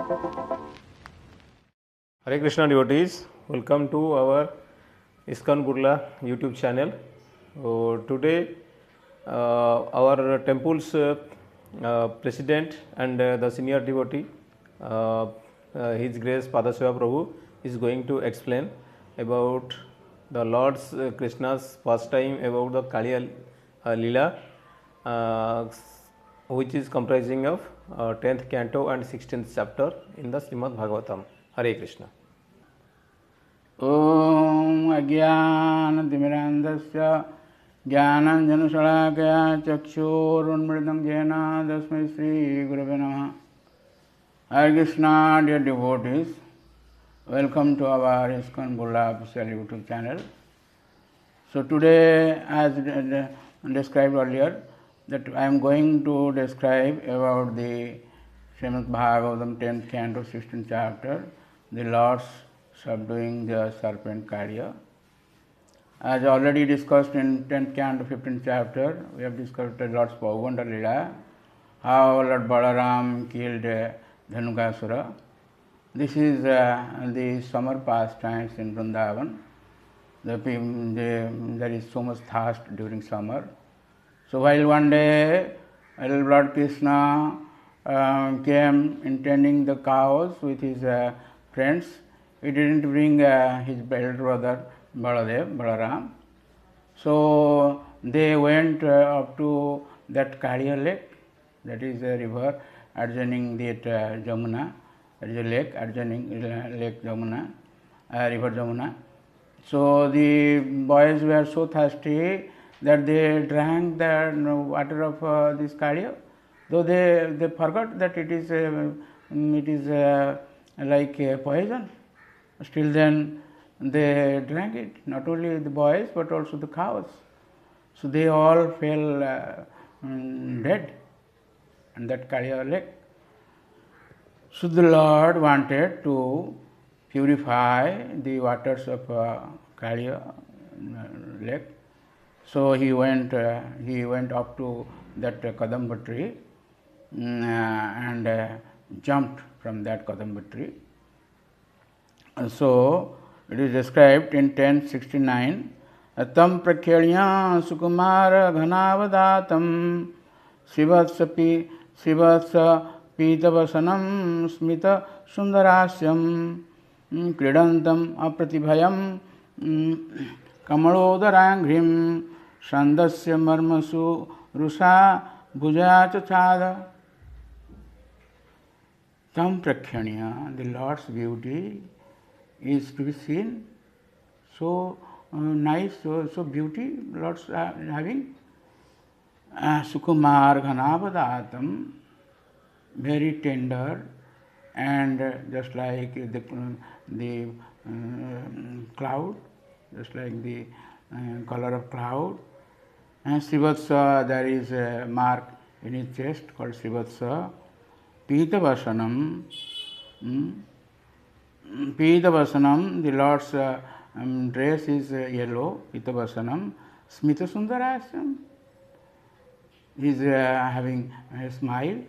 Hare Krishna devotees, welcome to our ISKCON Burla YouTube channel. Today our temple's president and the senior devotee, His Grace Padaseva Prabhu, is going to explain about the Lord's Krishna's pastime about the Kaliya Leela, which is comprising of 10th canto and 16th chapter in the Srimad Bhagavatam. Hare Krishna. Om Ajnanatimirandasya Jnananjanashalakaya Chakshurunmritam Jena Tasmai Shri Gurave Namaha. Hare Krishna, dear devotees, welcome to our ISKCON Burla official YouTube channel. So today, as described earlier, that I am going to describe about the Srimad Bhagavatam 10th canto 16th chapter, the Lord's subduing the serpent Kaliya. As already discussed in 10th canto 15th chapter, we have discussed the Lord's Pauganda Leela, how Lord Balaram killed Dhanukasura. This is the summer pastimes in Vrindavan. There is so much thirst during summer. So while one day Lord Krishna came intending the cows with his friends, he didn't bring his elder brother Balaram. So they went up to that Kaliya lake, that is a river adjoining that Jamuna, that is a lake adjoining Lake Jamuna, river Jamuna. So the boys were so thirsty that they drank the water of this Kaliya, though they forgot that it is like a poison. Still then they drank it, not only the boys but also the cows. So they all fell dead in that Kaliya lake. So the Lord wanted to purify the waters of Kaliya lake. So he went up to that Kadamba tree and jumped from that Kadamba tree. So it is described in 1069. Tam prakhya sukumara ghanavadatam sivatsa pitavasanam smita sundarasyam kridantam apratibhayam kamalodaraghrim sandasya marmasu rusa bhujachachada. Tam prakhya, the Lord's beauty is to be seen. So nice, so beauty Lord's having. Sukumar ghanavadatam, very tender and just like the cloud, just like the color of cloud. And Sivatsa, there is a mark in his chest called Sivatsa. Pitavasanam, Pitavasanam, the Lord's dress is yellow, Pitavasanam. Smita Sundarasam, he is having a smile,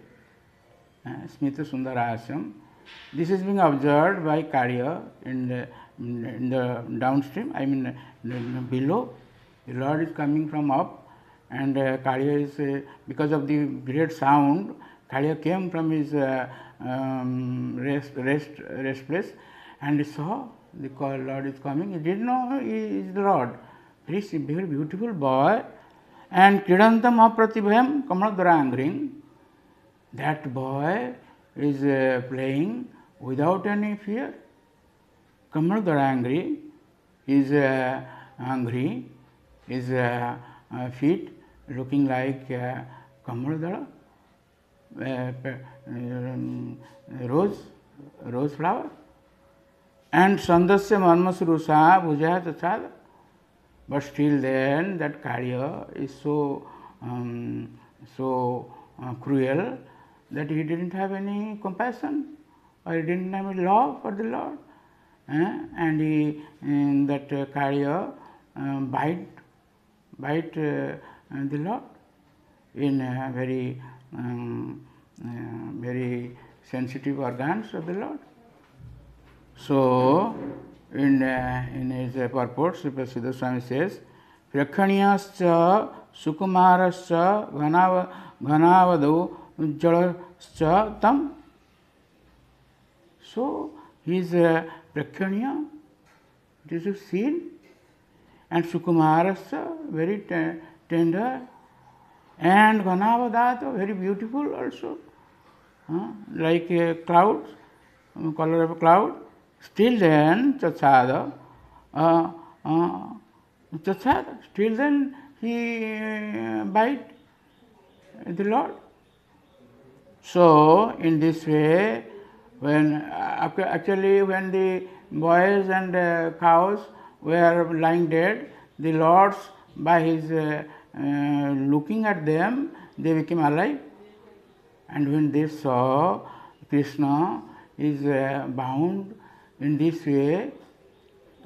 Smita Sundarasam. This is being observed by Kaliya in the downstream, I mean below. The Lord is coming from up, and Kaliya is, because of the great sound, Kaliya came from his rest place, and he saw the Lord is coming. He didn't know he is the Lord. Very beautiful boy. And Kridantam apratibhayam kamalodaraghrim. That boy is playing without any fear. Kamalodaraghri is angry, his feet looking like Kamaladara, rose flower. And Sandasya marmasurusa bhuja tachada. But still then that Kaliya is so cruel that he didn't have any compassion, or he didn't have any love for the Lord. And that Kaliya bite the Lord in a very sensitive organs of the Lord. So, in his purports, Siddha Swami says, Prakhaniyascha sukumarascha ghanavado ujjalascha tam. So, he is Prakhaniya, it is seen, and Sukumarascha, very tender, and Ghanavadata, very beautiful also, like a cloud, color of a cloud. Still then, Chachada, still then he bite the Lord. So, in this way, when actually when the boys and cows were lying dead, the lords, by his looking at them, they became alive. And when they saw Krishna is bound in this way,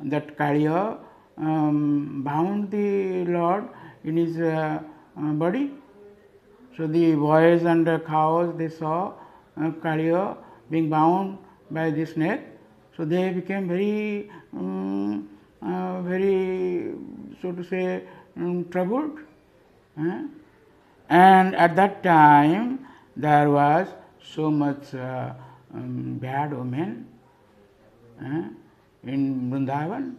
that Kaliya bound the Lord in his body. So the boys and the cows, they saw Kaliya being bound by the snake. So they became very, very, so to say, troubled. And at that time, there was so much bad omen in Vrindavan.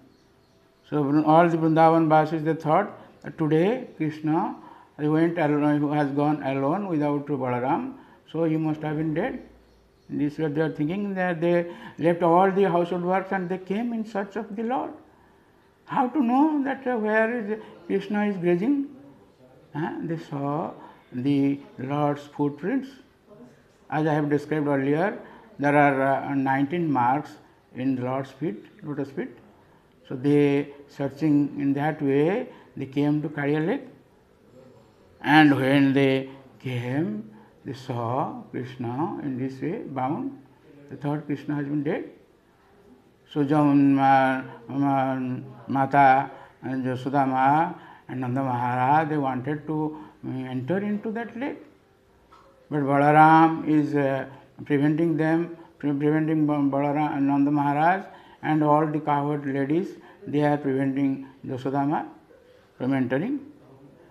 So all the Vrindavan Vasis, they thought that today Krishna went alone, has gone alone without Balaram, so he must have been dead. This was they are thinking, that they left all the household works and they came in search of the Lord. How to know that where is Krishna is grazing? They saw the Lord's footprints. As I have described earlier, there are 19 marks in the Lord's feet, lotus feet. So they, searching in that way, they came to Kaliya Lake. And when they came, they saw Krishna in this way, bound. They thought Krishna has been dead. So Mata and Yasodama and Nanda Maharaj, they wanted to enter into that lake. But Balaram is preventing them, preventing Balaram and Nanda Maharaj, and all the cowherd ladies, they are preventing Yasodama from entering.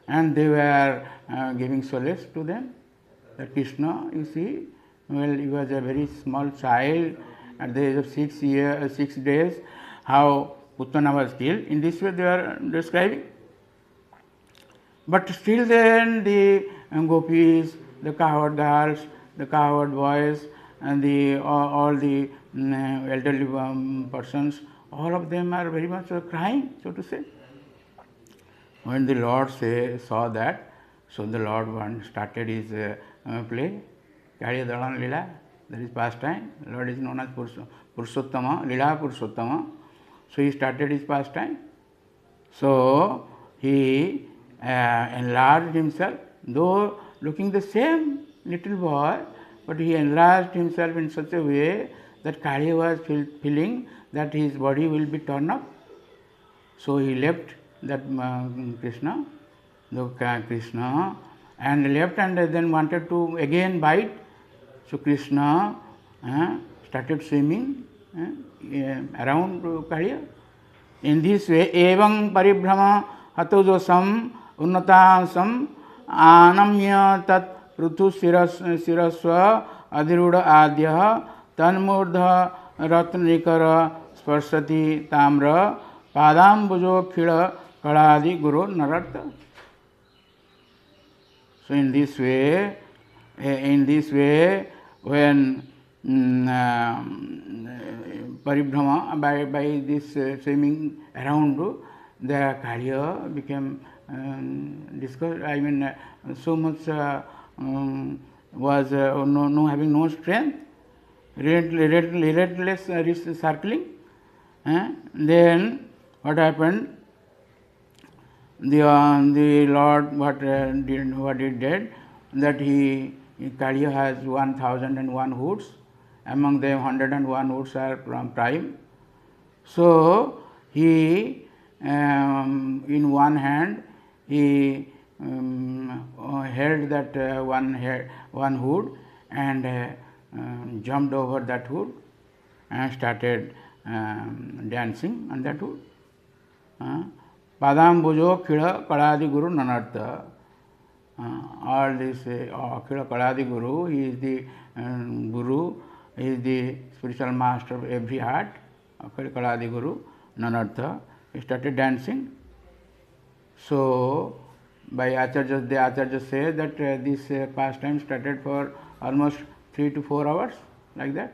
And they were giving solace to them. That Krishna, you see, well, he was a very small child at the age of 6 days, how Putana was killed. In this way they are describing. But still then the gopis, the cowherd girls, the cowherd boys, and all the elderly persons, all of them are very much crying, so to say. When the Lord saw that, so the Lord started his play, Kaliya Dalan Lila, that is pastime. Lord is known as Purushottama, Lila Purushottama. So he started his pastime. So he enlarged himself, though looking the same little boy, but he enlarged himself in such a way that Kaliya was feeling that his body will be torn up. So he left that Krishna, and left and then wanted to again bite. So Krishna started swimming around Kaliya. In this way, evam paribhrama hatujosam unnatansam anamya tat pruthu sirasva adhiruda adhyah tanmurdha ratnikara sparsati tamra padambujo khila kaladi guru narata. So in this way, when paribhrama, by this swimming around, the Kaliya became so much was having no strength, relentless circling. Then what happened? The Lord what he did, that Kaliya has 1001 hoods, among them 101 hoods are prime. So he in one hand he held that one hood, and jumped over that wood and started dancing on that wood. Padambujo Khila Kaladi Guru Nanartha. All this Khila Kaladi Guru, he is the Guru, he is the spiritual master of every art. Khila Kaladi Guru Nanartha. He started dancing. So, by Acharyas, the Acharyas say that this pastime started for almost 3 to 4 hours, like that.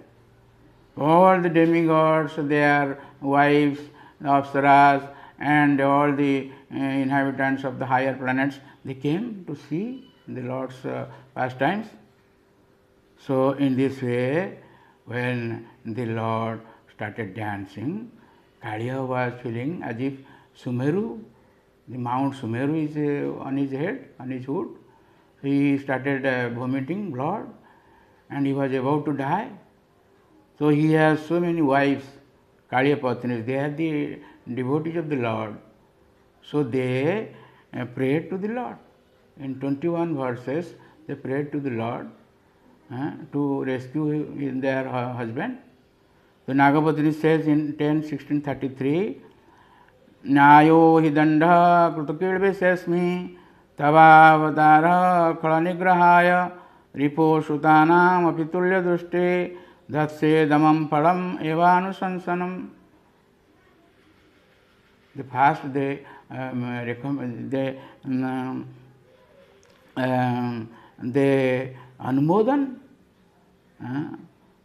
All the demigods, their wives, the Apsaras, and all the inhabitants of the higher planets, they came to see the Lord's pastimes. So, in this way, when the Lord started dancing, Kaliya was feeling as if Sumeru, the Mount Sumeru is on his head, on his hood. He started vomiting blood and he was about to die. So he has so many wives, Kaliya Patnis, they are the devotees of the Lord. So they prayed to the Lord. In 21 verses, they prayed to the Lord to rescue their husband. So Nagapatini says in 10:1633, न्यायो हि दण्डः कृतकीर्भिषेऽस्मि तवावतारः खलनिग्रहाय रिपोषुतानामपि तुल्यदृष्टे धत्सेदमं फलम् एवानुशंसनम्. The first they anumodan.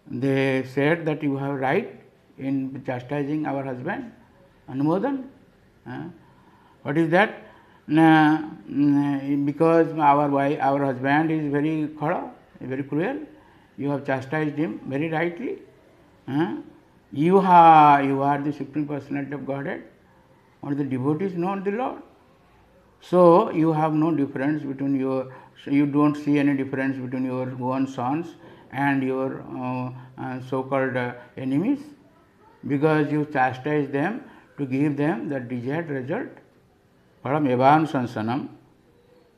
They said that you have right in chastising our husband. Anumodan. What is that? Because our husband is very khada, very cruel. You have chastised him very rightly. You are the Supreme Personality of Godhead. Or the devotees know the Lord. So you have no difference between you don't see any difference between your own sons and your so-called enemies, because you chastise them to give them the desired result. Param evan sansanam.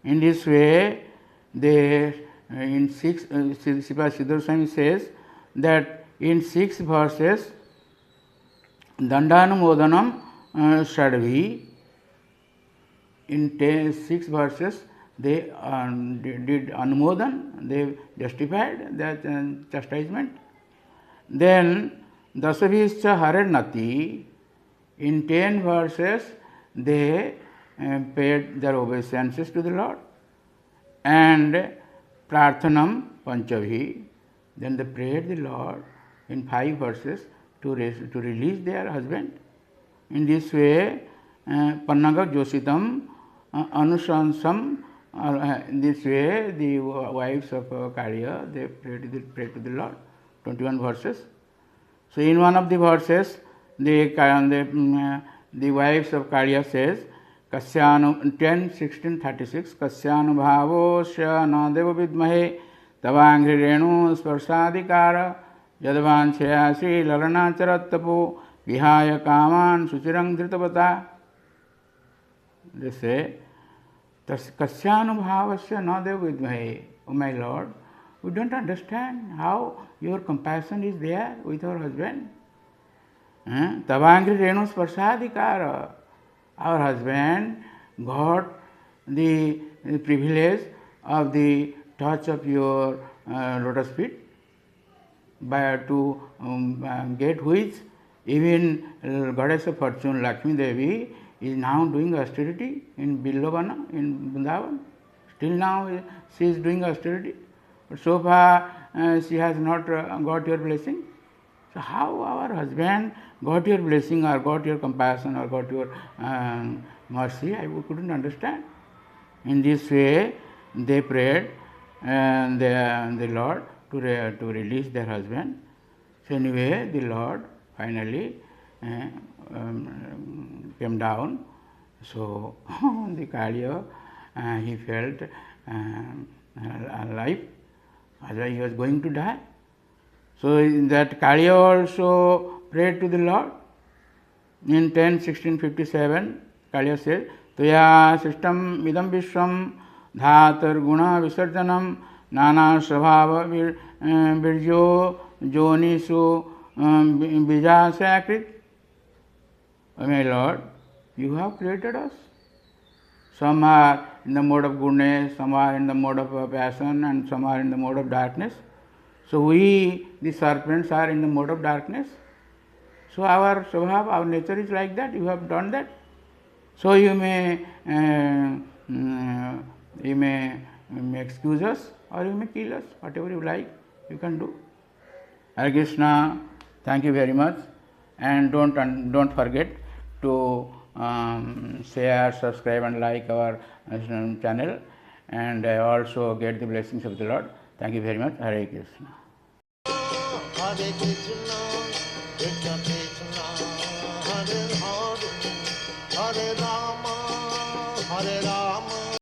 In this way, they in 6 Sripad Siddhar Swami says that in 6 verses, Dandanumodanam Shadvi, in 6 verses they did anumodan, they justified that chastisement. Then Dasabhischa Harenati, in 10 verses they paid their obeisances to the Lord. And Prarthanam Panchavi, then they prayed the Lord in 5 verses to release their husband. In this way, Pannaga Jositam Anushansam, in this way the wives of Kaliya, they prayed to the Lord, 21 verses. So in one of the verses, the wives of Kaliya says, Kasyanu 10:16-36, Kasyanubhavosya nadeva vidmahe tavangri renu sparsadikara yadvanchayasi lalanacharattapo vihaya kaman suchirang dhritavata. They say, Kasyanubhavasya nadeva vidmahe. Oh my Lord, we don't understand how your compassion is there with our husband. Tavangri renu sparsadikara. Our husband got the privilege of the touch of your lotus feet, by to get which even Goddess of Fortune Lakshmi Devi is now doing austerity in Billavana, in Vrindavan. Still now she is doing austerity, but so far she has not got your blessing. So how our husband got your blessing or got your compassion or got your mercy, I couldn't understand. In this way, they prayed the Lord to release their husband. So anyway, the Lord finally came down. So the Kaliya, he felt alive, as he was going to die. So that Kaliya also prayed to the Lord. In 10:1657, Kaliya says, Tuya sistam idam vishwam dhatar guna visarjanam Nana Svabhava Virjo Jonisu Bijasakrit. O my Lord, you have created us. Some are in the mode of goodness, some are in the mode of passion, and some are in the mode of darkness. So we, the serpents, are in the mode of darkness. So our swabhava, our nature is like that. You have done that. So you may excuse us or you may kill us, whatever you like, you can do. Hare Krishna, thank you very much, and don't forget to share, subscribe, and like our channel, and also get the blessings of the Lord. Thank you very much. Hare Krishna. Hare Krishna, Krishna Krishna, Hare Hare, Hare Rama, Hare Rama.